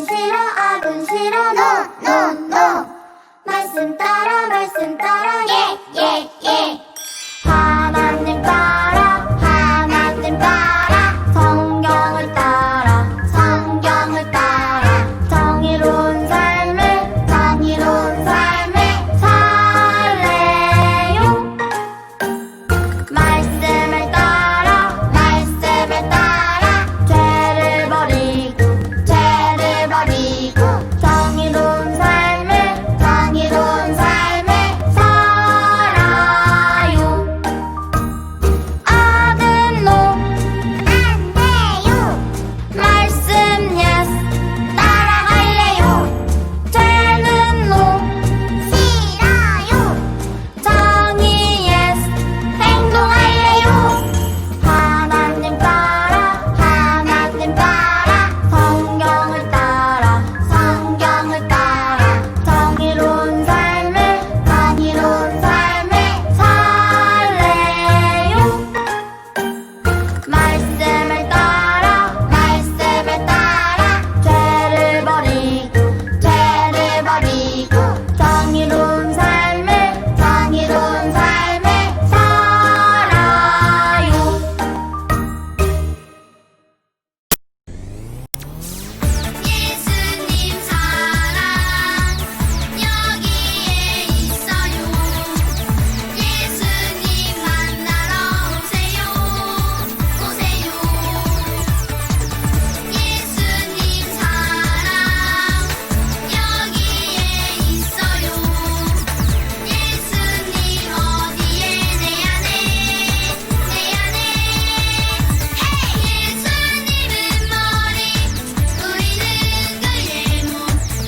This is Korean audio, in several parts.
악은 싫어 no 말씀 따라 예 하나님 따라 성경을 따라 정의로운 삶을 살래요. 말씀을 따라 죄를 버리고 정의로운 삶을 살아요. 악은 no 안 돼요. 말씀 yes 따라갈래요. 죄는 no 싫어요. 정의 yes 행동할래요. 하나님 따라 성경을 따라 정의로운 삶을 살래요. 말씀을 따라 죄를 버리고 정의로운 삶을 살아요. 예수님 사랑 여기에 있어요. 예수님 만나러 오세요. 예수님 사랑 여기에 있어요. 예수님 어디에 내 안에 예수님은 머리 우리는 그의 몸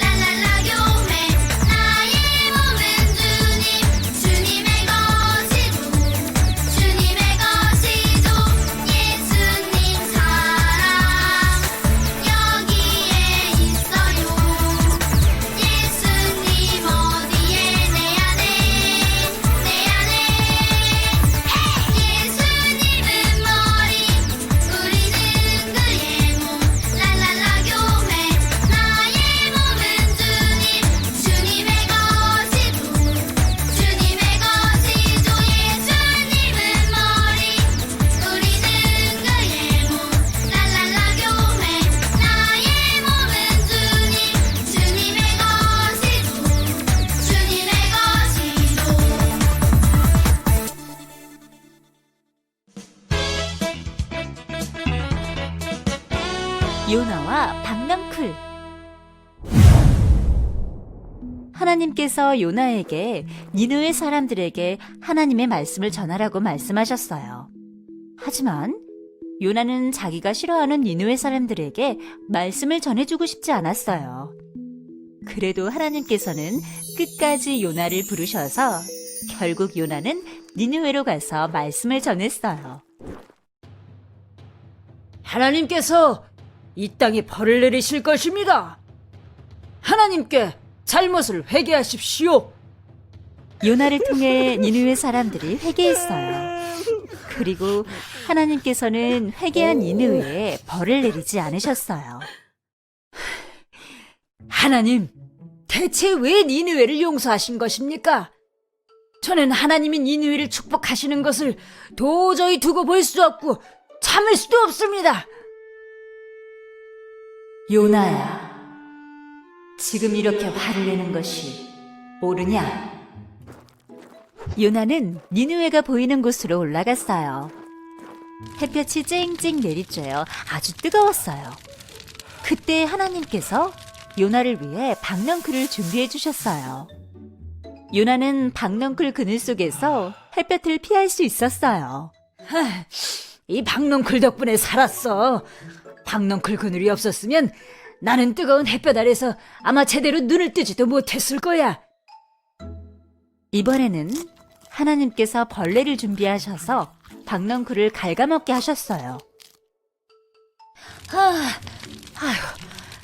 랄랄라 교회 나의 몸은 주님의 것이죠. 예수님 사랑 여기에 있어요. 예수님 어디에 내 안에 예수님은 머리 우리는 그의 몸 랄랄라 교회 나의 몸은 주님의 것이죠. 예수님은 머리 우리는 그의 몸 랄랄라 교회 나의 몸은 주님의 것이죠. 요나와 박넝쿨. 하나님께서 요나에게 니느웨 사람들에게 하나님의 말씀을 전하라고 말씀하셨어요. 하지만 요나는 자기가 싫어하는 니느웨 사람들에게 말씀을 전해주고 싶지 않았어요. 그래도 하나님께서는 끝까지 요나를 부르셔서 결국 요나는 니느웨로 가서 말씀을 전했어요. 하나님께서 이 땅에 벌을 내리실 것입니다. 하나님께 잘못을 회개하십시오. 요나를 통해 니느웨 사람들이 회개했어요. 그리고 하나님께서는 회개한 니느웨에 벌을 내리지 않으셨어요. 하나님, 대체 왜 니느웨를 용서하신 것입니까? 저는 하나님이 니느웨를 축복하시는 것을 도저히 두고 볼 수 없고 참을 수도 없습니다. 요나야, 지금 이렇게 화를 내는 것이 옳으냐? 요나는 니느웨가 보이는 곳으로 올라갔어요. 햇볕이 쨍쨍 내리쬐어 아주 뜨거웠어요. 그때 하나님께서 요나를 위해 박넝쿨을 준비해 주셨어요. 요나는 박넝쿨 그늘 속에서 햇볕을 피할 수 있었어요. 이 박넝쿨 덕분에 살았어. 박넝쿨 그늘이 없었으면 나는 뜨거운 햇볕 아래서 아마 제대로 눈을 뜨지도 못했을 거야. 이번에는 하나님께서 벌레를 준비하셔서 박넝쿨을 갉아먹게 하셨어요.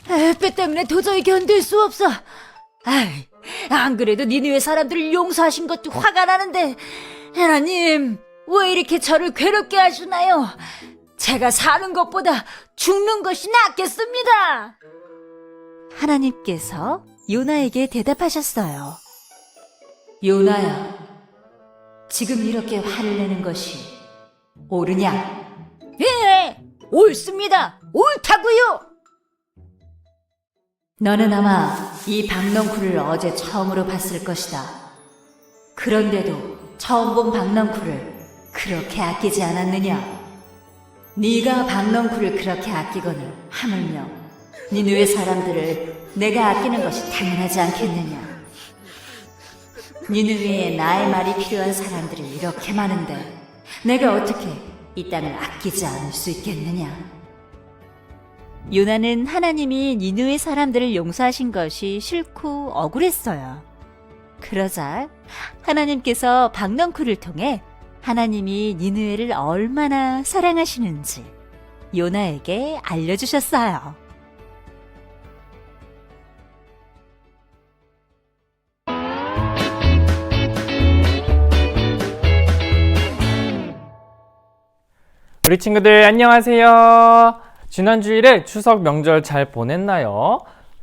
햇볕 때문에 도저히 견딜 수 없어. 안 그래도 니느웨 사람들을 용서하신 것도 화가 나는데 하나님, 왜 이렇게 저를 괴롭게 하시나요? 제가 사는 것보다 죽는 것이 낫겠습니다. 하나님께서 요나에게 대답하셨어요. 요나야, 지금 이렇게 화를 내는 것이 옳으냐? 예, 옳습니다. 옳다고요. 너는 아마 이 박넝쿨을 어제 처음으로 봤을 것이다. 그런데도 처음 본 박넝쿨을 그렇게 아끼지 않았느냐? 네가 박넝쿨을 그렇게 아끼거늘 하물며 니느웨 사람들을 내가 아끼는 것이 당연하지 않겠느냐? 니느웨에 나의 말이 필요한 사람들이 이렇게 많은데 내가 어떻게 이 땅을 아끼지 않을 수 있겠느냐? 요나는 하나님이 니느웨 사람들을 용서하신 것이 싫고 억울했어요. 그러자 하나님께서 박넝쿨을 통해 하나님이 니느웨를 얼마나 사랑하시는지 요나에게 알려주셨어요. 우리 친구들 안녕하세요. 지난 주일에 추석 명절 잘 보냈나요?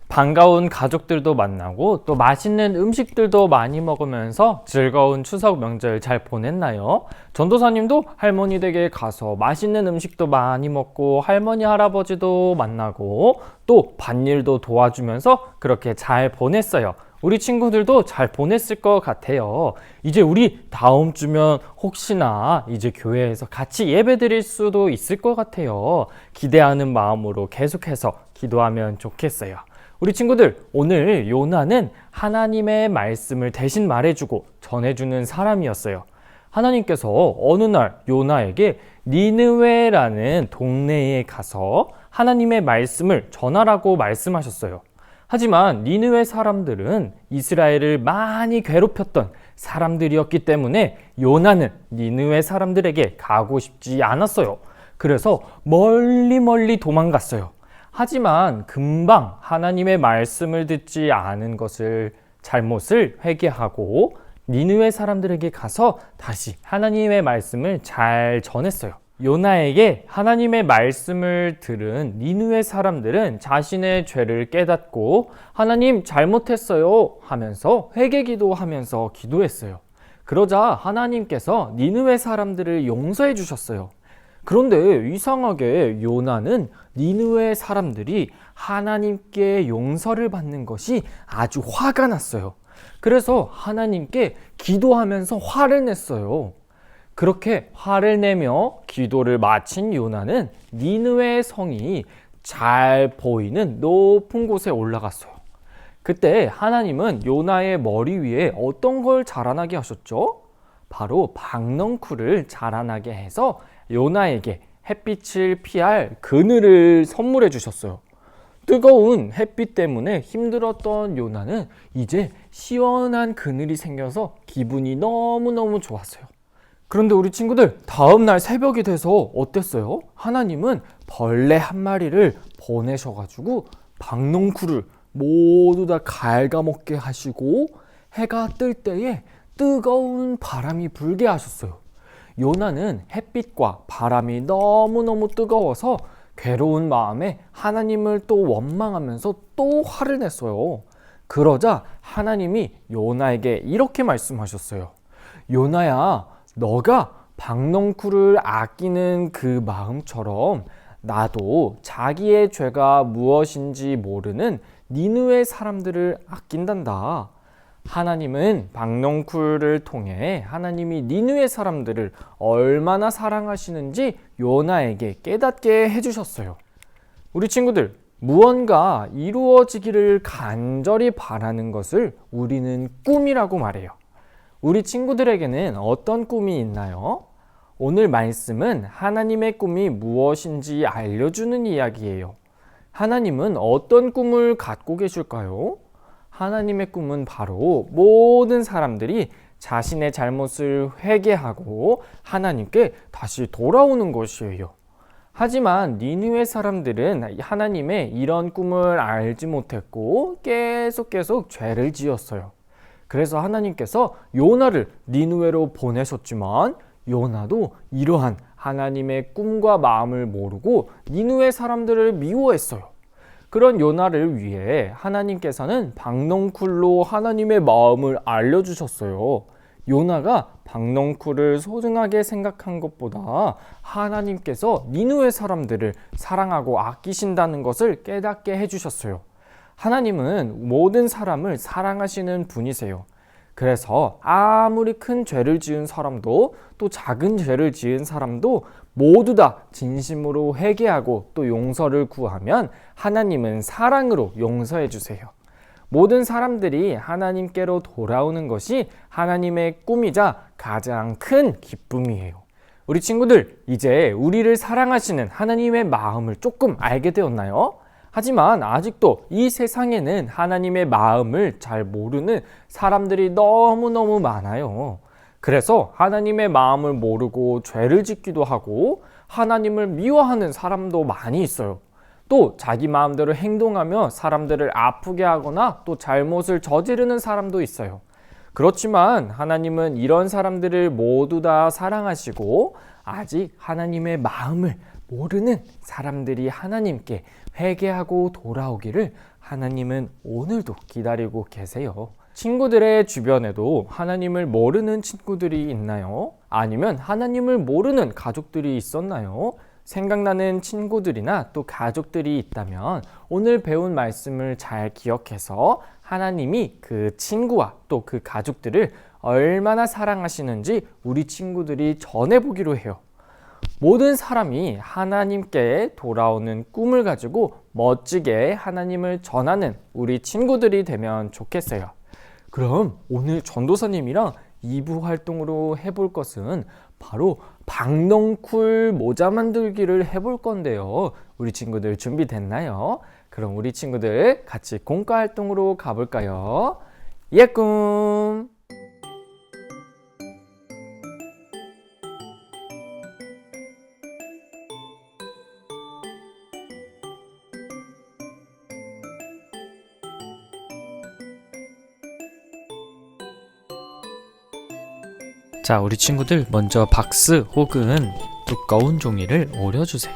반가운 가족들도 만나고 또 맛있는 음식들도 많이 먹으면서 즐거운 추석 명절 잘 보냈나요? 전도사님도 할머니 댁에 가서 맛있는 음식도 많이 먹고 할머니 할아버지도 만나고 또 밭일도 도와주면서 그렇게 잘 보냈어요. 우리 친구들도 잘 보냈을 것 같아요. 이제 우리 다음 주면 혹시나 이제 교회에서 같이 예배 드릴 수도 있을 것 같아요. 기대하는 마음으로 계속해서 기도하면 좋겠어요. 우리 친구들, 오늘 요나는 하나님의 말씀을 대신 말해주고 전해주는 사람이었어요. 하나님께서 어느 날 요나에게 니느웨라는 동네에 가서 하나님의 말씀을 전하라고 말씀하셨어요. 하지만 니느웨 사람들은 이스라엘을 많이 괴롭혔던 사람들이었기 때문에 요나는 니느웨 사람들에게 가고 싶지 않았어요. 그래서 멀리 도망갔어요. 하지만 금방 하나님의 말씀을 듣지 않은 잘못을 회개하고 니느웨 사람들에게 가서 다시 하나님의 말씀을 잘 전했어요. 요나에게 하나님의 말씀을 들은 니느웨 사람들은 자신의 죄를 깨닫고 하나님 잘못했어요 하면서 회개기도 하면서 기도했어요. 그러자 하나님께서 니느웨 사람들을 용서해 주셨어요. 그런데 이상하게 요나는 니느웨 사람들이 하나님께 용서를 받는 것이 아주 화가 났어요. 그래서 하나님께 기도하면서 화를 냈어요. 그렇게 화를 내며 기도를 마친 요나는 니느웨 성이 잘 보이는 높은 곳에 올라갔어요. 그때 하나님은 요나의 머리 위에 어떤 걸 자라나게 하셨죠? 바로 박넝쿨을 자라나게 해서 요나에게 햇빛을 피할 그늘을 선물해 주셨어요. 뜨거운 햇빛 때문에 힘들었던 요나는 이제 시원한 그늘이 생겨서 기분이 너무너무 좋았어요. 그런데 우리 친구들, 다음날 새벽이 돼서 어땠어요? 하나님은 벌레 한 마리를 보내셔가지고 박넝쿨을 모두 다 갉아먹게 하시고 해가 뜰 때에 뜨거운 바람이 불게 하셨어요. 요나는 햇빛과 바람이 너무너무 뜨거워서 괴로운 마음에 하나님을 또 원망하면서 또 화를 냈어요. 그러자 하나님이 요나에게 이렇게 말씀하셨어요. 요나야, 너가 박넝쿨을 아끼는 그 마음처럼 나도 자기의 죄가 무엇인지 모르는 니느웨 사람들을 아낀단다. 하나님은 박넝쿨을 통해 하나님이 니느웨 사람들을 얼마나 사랑하시는지 요나에게 깨닫게 해주셨어요. 우리 친구들, 무언가 이루어지기를 간절히 바라는 것을 우리는 꿈이라고 말해요. 우리 친구들에게는 어떤 꿈이 있나요? 오늘 말씀은 하나님의 꿈이 무엇인지 알려주는 이야기예요. 하나님은 어떤 꿈을 갖고 계실까요? 하나님의 꿈은 바로 모든 사람들이 자신의 잘못을 회개하고 하나님께 다시 돌아오는 것이에요. 하지만 니느웨 사람들은 하나님의 이런 꿈을 알지 못했고 계속 죄를 지었어요. 그래서 하나님께서 요나를 니느웨로 보내셨지만 요나도 이러한 하나님의 꿈과 마음을 모르고 니느웨 사람들을 미워했어요. 그런 요나를 위해 하나님께서는 박넝쿨로 하나님의 마음을 알려주셨어요. 요나가 박넝쿨을 소중하게 생각한 것보다 하나님께서 니느웨 사람들을 사랑하고 아끼신다는 것을 깨닫게 해주셨어요. 하나님은 모든 사람을 사랑하시는 분이세요. 그래서 아무리 큰 죄를 지은 사람도 또 작은 죄를 지은 사람도 모두 다 진심으로 회개하고 또 용서를 구하면 하나님은 사랑으로 용서해 주세요. 모든 사람들이 하나님께로 돌아오는 것이 하나님의 꿈이자 가장 큰 기쁨이에요. 우리 친구들, 이제 우리를 사랑하시는 하나님의 마음을 조금 알게 되었나요? 하지만 아직도 이 세상에는 하나님의 마음을 잘 모르는 사람들이 너무너무 많아요. 그래서 하나님의 마음을 모르고 죄를 짓기도 하고 하나님을 미워하는 사람도 많이 있어요. 또 자기 마음대로 행동하며 사람들을 아프게 하거나 또 잘못을 저지르는 사람도 있어요. 그렇지만 하나님은 이런 사람들을 모두 다 사랑하시고 아직 하나님의 마음을 모르는 사람들이 하나님께 회개하고 돌아오기를 하나님은 오늘도 기다리고 계세요. 친구들의 주변에도 하나님을 모르는 친구들이 있나요? 아니면 하나님을 모르는 가족들이 있었나요? 생각나는 친구들이나 또 가족들이 있다면 오늘 배운 말씀을 잘 기억해서 하나님이 그 친구와 또 그 가족들을 얼마나 사랑하시는지 우리 친구들이 전해보기로 해요. 모든 사람이 하나님께 돌아오는 꿈을 가지고 멋지게 하나님을 전하는 우리 친구들이 되면 좋겠어요. 그럼 오늘 전도사님이랑 2부 활동으로 해볼 것은 바로 박넝쿨 모자 만들기를 해볼 건데요. 우리 친구들 준비됐나요? 그럼 우리 친구들 같이 공과 활동으로 가볼까요? 예꿈! 자, 우리 친구들 먼저 박스 혹은 두꺼운 종이를 오려주세요.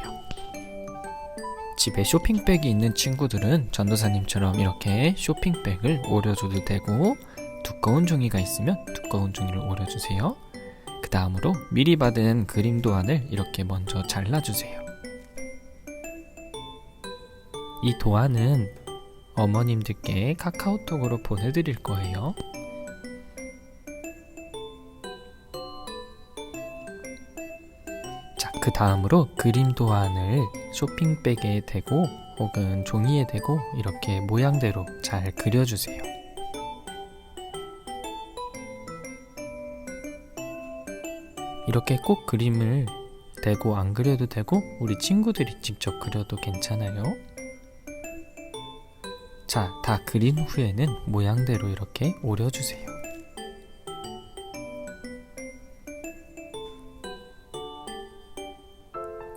집에 쇼핑백이 있는 친구들은 전도사님처럼 이렇게 쇼핑백을 오려줘도 되고 두꺼운 종이가 있으면 두꺼운 종이를 오려주세요. 그 다음으로 미리 받은 그림 도안을 이렇게 먼저 잘라주세요. 이 도안은 어머님들께 카카오톡으로 보내드릴 거예요. 그 다음으로 그림 도안을 쇼핑백에 대고 혹은 종이에 대고 이렇게 모양대로 잘 그려주세요. 이렇게 꼭 그림을 대고 안 그려도 되고 우리 친구들이 직접 그려도 괜찮아요. 자, 다 그린 후에는 모양대로 이렇게 오려주세요.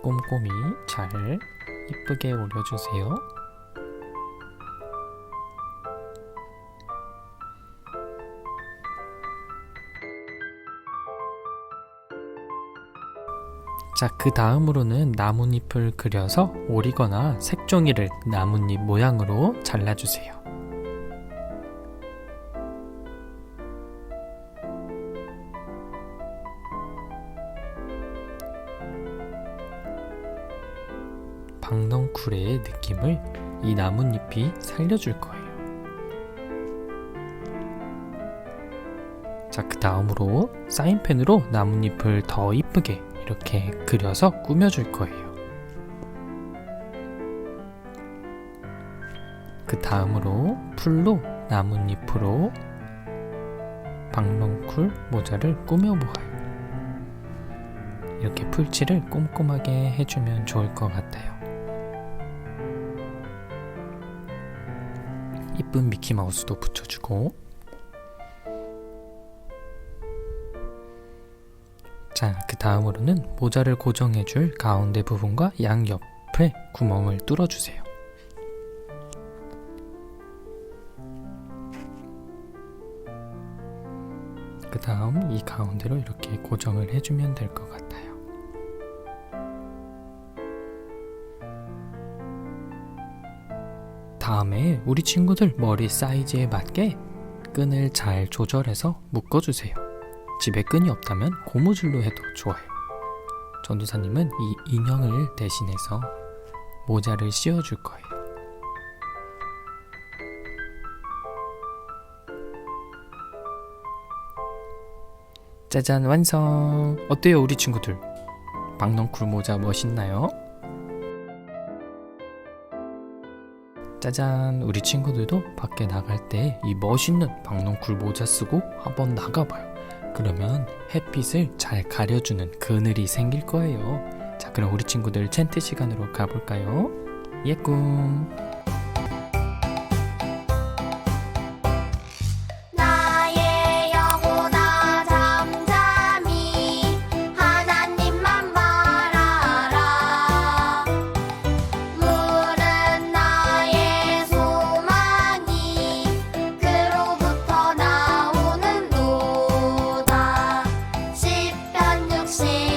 꼼꼼히 잘 이쁘게 오려주세요. 자, 그 다음으로는 나뭇잎을 그려서 오리거나 색종이를 나뭇잎 모양으로 잘라주세요. 박넝쿨의 느낌을 이 나뭇잎이 살려줄 거예요. 자, 그 다음으로 사인펜으로 나뭇잎을 더 이쁘게 이렇게 그려서 꾸며줄 거예요. 그 다음으로 풀로 나뭇잎으로 박넝쿨 모자를 꾸며보아요. 이렇게 풀칠을 꼼꼼하게 해주면 좋을 것 같아요. 이쁜 미키마우스도 붙여주고, 자, 그 다음으로는 모자를 고정해줄 가운데 부분과 양옆에 구멍을 뚫어주세요. 그 다음 이 가운데로 이렇게 고정을 해주면 될 것 같아요. 다음에 우리 친구들 머리 사이즈에 맞게 끈을 잘 조절해서 묶어주세요. 집에 끈이 없다면 고무줄로 해도 좋아요. 전도사님은 이 인형을 대신해서 모자를 씌워줄 거예요. 짜잔, 완성! 어때요, 우리 친구들? 박넝쿨 모자 멋있나요? 짜잔, 우리 친구들도 밖에 나갈 때 이 멋있는 박넝쿨 모자 쓰고 한번 나가봐요. 그러면 햇빛을 잘 가려주는 그늘이 생길 거예요. 자, 그럼 우리 친구들 챈트 시간으로 가볼까요? 예꿈! 나의 영혼아 잠잠히 하나님만 바라라. 물은 나의 소망이 그로부터 나오는 도다. 시편 60